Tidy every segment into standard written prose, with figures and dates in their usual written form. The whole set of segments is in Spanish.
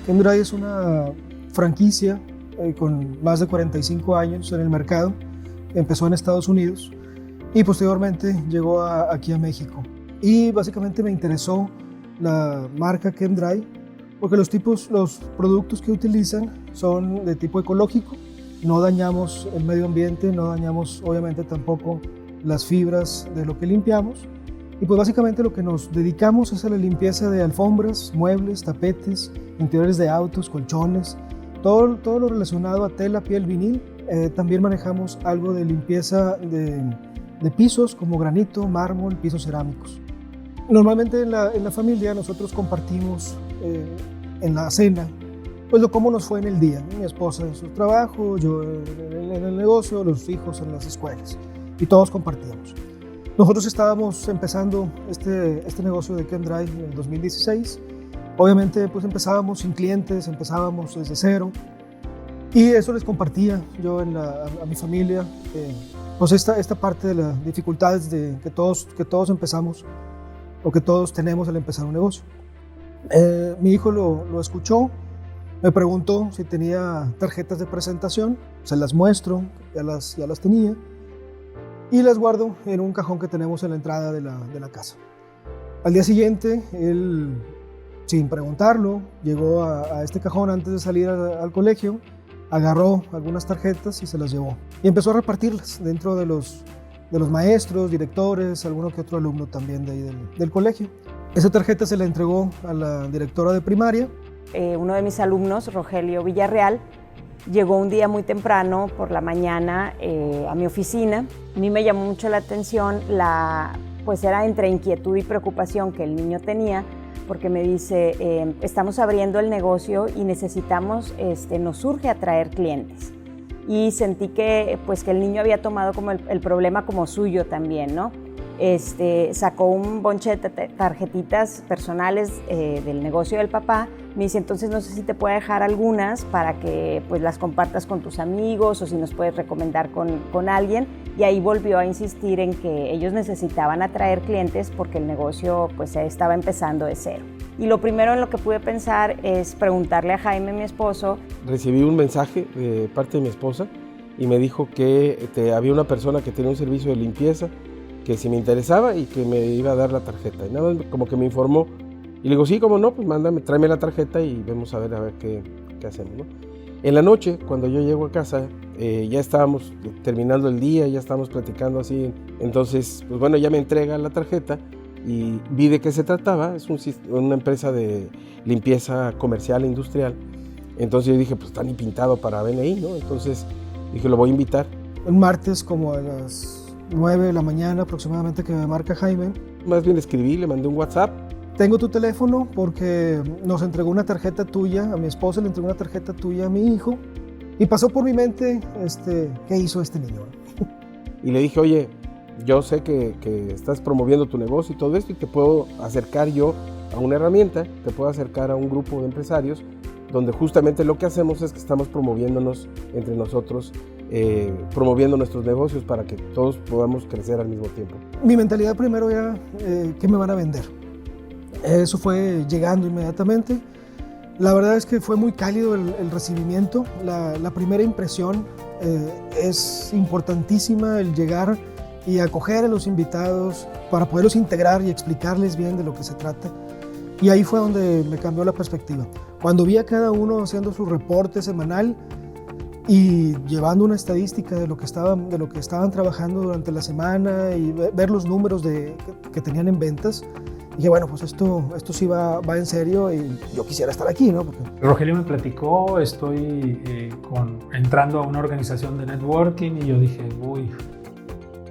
Chemdry es una franquicia con más de 45 años en el mercado. Empezó en Estados Unidos y posteriormente llegó aquí a México. Y básicamente me interesó la marca Chemdry porque los productos que utilizan son de tipo ecológico. No dañamos el medio ambiente, no dañamos obviamente tampoco las fibras de lo que limpiamos. Y pues básicamente lo que nos dedicamos es a la limpieza de alfombras, muebles, tapetes, interiores de autos, colchones, todo lo relacionado a tela, piel, vinil. También manejamos algo de limpieza de pisos como granito, mármol, pisos cerámicos. Normalmente en la familia nosotros compartimos en la cena pues cómo nos fue en el día, ¿no? Mi esposa en su trabajo, yo en el negocio, los hijos en las escuelas, y todos compartíamos. Nosotros estábamos empezando este negocio de Chemdry en el 2016. Obviamente pues empezábamos sin clientes, empezábamos desde cero, y eso les compartía yo a mi familia, pues esta parte de las dificultades que todos empezamos o que todos tenemos al empezar un negocio. Mi hijo lo escuchó, me preguntó si tenía tarjetas de presentación, se las muestro, ya las tenía, y las guardo en un cajón que tenemos en la entrada de la casa. Al día siguiente, él, sin preguntarlo, llegó a este cajón antes de salir al colegio, agarró algunas tarjetas y se las llevó. Y empezó a repartirlas dentro de los maestros, directores, alguno que otro alumno también de ahí del colegio. Esa tarjeta se la entregó a la directora de primaria. Uno de mis alumnos, Rogelio Villarreal, llegó un día muy temprano por la mañana a mi oficina. A mí me llamó mucho la atención, pues era entre inquietud y preocupación que el niño tenía, porque me dice, estamos abriendo el negocio y necesitamos, nos surge atraer clientes. Y sentí que el niño había tomado como el problema como suyo también, ¿no? Sacó un bonche de tarjetitas personales del negocio del papá. Me dice, entonces no sé si te puedo dejar algunas para que pues las compartas con tus amigos o si nos puedes recomendar con alguien. Y ahí volvió a insistir en que ellos necesitaban atraer clientes porque el negocio pues estaba empezando de cero. Y lo primero en lo que pude pensar es preguntarle a Jaime, mi esposo. Recibí un mensaje de parte de mi esposa y me dijo que había una persona que tenía un servicio de limpieza, que si me interesaba y que me iba a dar la tarjeta. Y nada más como que me informó. Y le digo, sí, como no, pues mándame, tráeme la tarjeta y vamos a ver qué hacemos, ¿no? En la noche, cuando yo llego a casa, ya estábamos terminando el día, ya estábamos platicando así. Entonces, pues bueno, ya me entrega la tarjeta y vi de qué se trataba. Es una empresa de limpieza comercial e industrial. Entonces yo dije, pues está ni pintado para BNI, ¿no? Entonces dije, lo voy a invitar. El martes, como a las 9 de la mañana aproximadamente, que me marca Jaime. Más bien escribí, le mandé un WhatsApp. Tengo tu teléfono porque nos entregó una tarjeta tuya, a mi esposa le entregó una tarjeta tuya a mi hijo, y pasó por mi mente, ¿qué hizo este niño? Y le dije, oye, yo sé que estás promoviendo tu negocio y todo esto, y te puedo acercar yo a una herramienta, te puedo acercar a un grupo de empresarios, donde justamente lo que hacemos es que estamos promoviéndonos entre nosotros, promoviendo nuestros negocios para que todos podamos crecer al mismo tiempo. Mi mentalidad primero era, ¿qué me van a vender? Eso fue llegando inmediatamente. La verdad es que fue muy cálido el recibimiento. La primera impresión es importantísima, el llegar y acoger a los invitados para poderlos integrar y explicarles bien de lo que se trata. Y ahí fue donde me cambió la perspectiva. Cuando vi a cada uno haciendo su reporte semanal y llevando una estadística de lo que estaban trabajando durante la semana y ver los números que tenían en ventas, dije, bueno, pues esto sí va en serio y yo quisiera estar aquí, ¿no? Porque... Rogelio me platicó, estoy entrando a una organización de networking y yo dije, uy,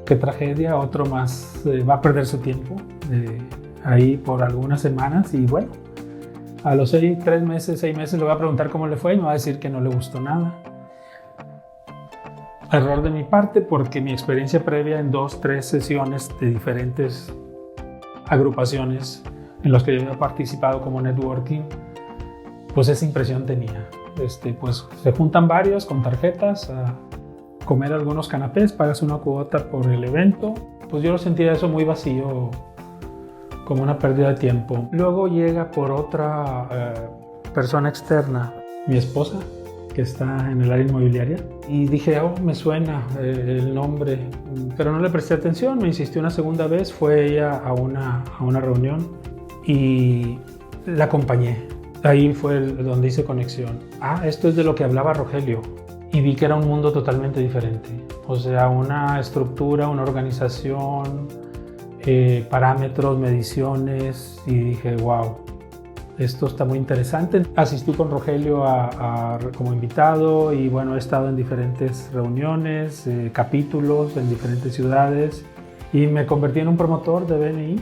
qué tragedia, otro más va a perder su tiempo ahí por algunas semanas y bueno, a los 6 meses le voy a preguntar cómo le fue y me va a decir que no le gustó nada. Error de mi parte porque mi experiencia previa en 2-3 sesiones de diferentes agrupaciones en las que yo había participado como networking, pues esa impresión tenía. Pues se juntan varios con tarjetas a comer algunos canapés, pagas una cuota por el evento. Pues yo lo sentía eso muy vacío, como una pérdida de tiempo. Luego llega por otra persona externa, mi esposa, que está en el área inmobiliaria, y dije, oh, me suena el nombre, pero no le presté atención, me insistió una segunda vez, fue ella a una reunión y la acompañé. Ahí fue donde hice conexión. Esto es de lo que hablaba Rogelio, y vi que era un mundo totalmente diferente, o sea, una estructura, una organización, parámetros, mediciones, y dije, wow. Esto está muy interesante. Asistí con Rogelio como invitado y bueno, he estado en diferentes reuniones, capítulos en diferentes ciudades y me convertí en un promotor de BNI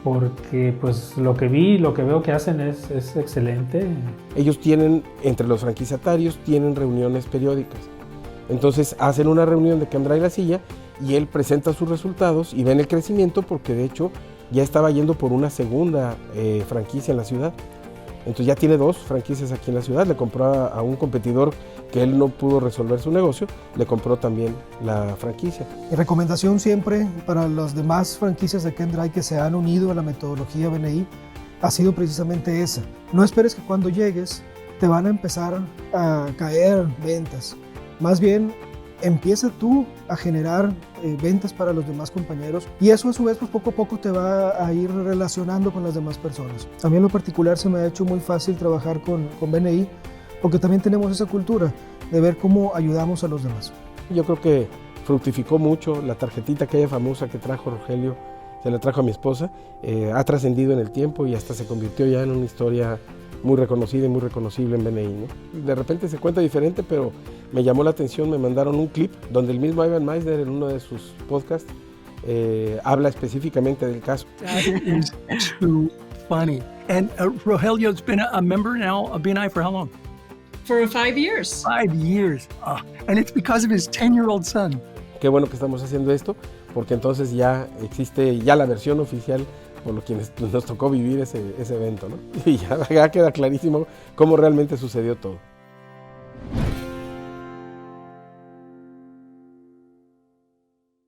porque pues lo que veo que hacen es excelente. Ellos tienen, entre los franquiciatarios, tienen reuniones periódicas. Entonces hacen una reunión de Cambrai y La Silla y él presenta sus resultados y ven el crecimiento porque de hecho ya estaba yendo por una segunda franquicia en la ciudad. Entonces ya tiene 2 franquicias aquí en la ciudad. Le compró a un competidor que él no pudo resolver su negocio, le compró también la franquicia. Mi recomendación siempre para las demás franquicias de Kendra que se han unido a la metodología BNI ha sido precisamente esa. No esperes que cuando llegues te van a empezar a caer ventas. Más bien, empieza tú a generar ventas para los demás compañeros y eso a su vez pues poco a poco te va a ir relacionando con las demás personas. A mí en lo particular se me ha hecho muy fácil trabajar con BNI porque también tenemos esa cultura de ver cómo ayudamos a los demás. Yo creo que fructificó mucho la tarjetita aquella famosa que trajo Rogelio, se la trajo a mi esposa, ha trascendido en el tiempo y hasta se convirtió ya en una historia muy reconocida y muy reconocible en BNI, ¿no? De repente se cuenta diferente, pero me llamó la atención, me mandaron un clip donde el mismo Ivan Misner en uno de sus podcasts habla específicamente del caso. That is too funny. And Rogelio's been a member now of BNI for how long? For 5 years. 5 years. And it's because of his 10-year-old son. Qué bueno que estamos haciendo esto, porque entonces ya existe ya la versión oficial por lo que nos tocó vivir ese evento, ¿no? Y ya queda clarísimo cómo realmente sucedió todo.